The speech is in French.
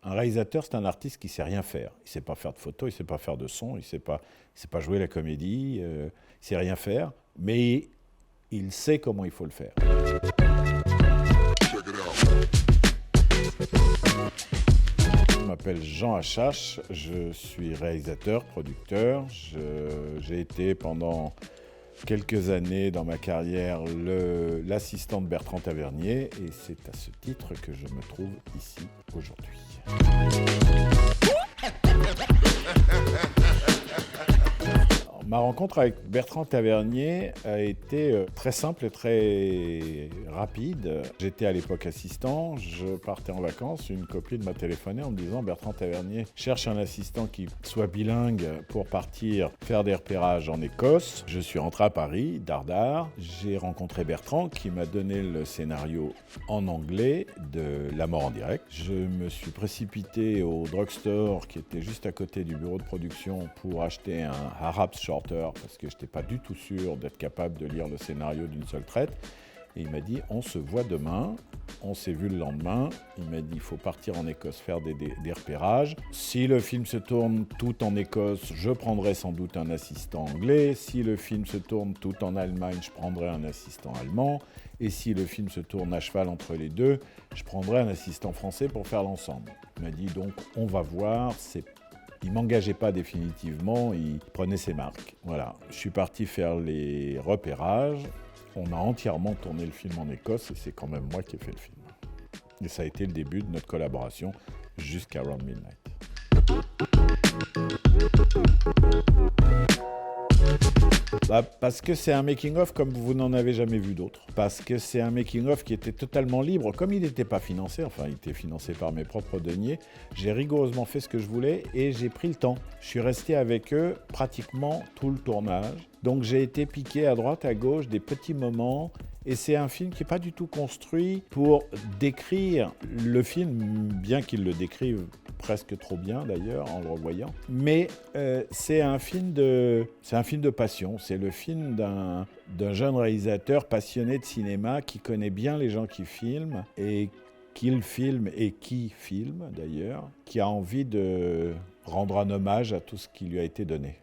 Un réalisateur, c'est un artiste qui ne sait rien faire. Il ne sait pas faire de photos, il ne sait pas faire de son, il ne sait pas jouer la comédie, il ne sait rien faire, mais il sait comment il faut le faire. Je m'appelle Jean Achache, je suis réalisateur, producteur. J'ai été pendant quelques années dans ma carrière l'assistant de Bertrand Tavernier et c'est à ce titre que je me trouve ici aujourd'hui. Ma rencontre avec Bertrand Tavernier a été très simple et très rapide. J'étais à l'époque assistant, je partais en vacances, une copine m'a téléphoné en me disant « Bertrand Tavernier cherche un assistant qui soit bilingue pour partir faire des repérages en Écosse ». Je suis rentré à Paris, dardard. J'ai rencontré Bertrand qui m'a donné le scénario en anglais de La mort en direct. Je me suis précipité au drugstore qui était juste à côté du bureau de production pour acheter un Harap's Shorter parce que je n'étais pas du tout sûr d'être capable de lire le scénario d'une seule traite. Et il m'a dit « on se voit demain ». On s'est vu le lendemain. Il m'a dit « il faut partir en Écosse faire des repérages. Si le film se tourne tout en Écosse, je prendrai sans doute un assistant anglais. Si le film se tourne tout en Allemagne, je prendrai un assistant allemand. Et si le film se tourne à cheval entre les deux, je prendrai un assistant français pour faire l'ensemble ». Il m'a dit « donc on va voir, il ne m'engageait pas définitivement, il prenait ses marques. Voilà, je suis parti faire les repérages. On a entièrement tourné le film en Écosse et c'est quand même moi qui ai fait le film. Et ça a été le début de notre collaboration jusqu'à Around Midnight. Parce que c'est un making-of comme vous n'en avez jamais vu d'autres. Parce que c'est un making-of qui était totalement libre. Comme il n'était pas financé, enfin il était financé par mes propres deniers, j'ai rigoureusement fait ce que je voulais et j'ai pris le temps. Je suis resté avec eux pratiquement tout le tournage. Donc j'ai été piqué à droite, à gauche, des petits moments. Et c'est un film qui n'est pas du tout construit pour décrire le film, bien qu'il le décrive presque trop bien d'ailleurs en le revoyant. Mais c'est un film de passion. C'est le film d'un jeune réalisateur passionné de cinéma qui connaît bien les gens qui filment et qu'il filme et qui filme d'ailleurs, qui a envie de rendre un hommage à tout ce qui lui a été donné.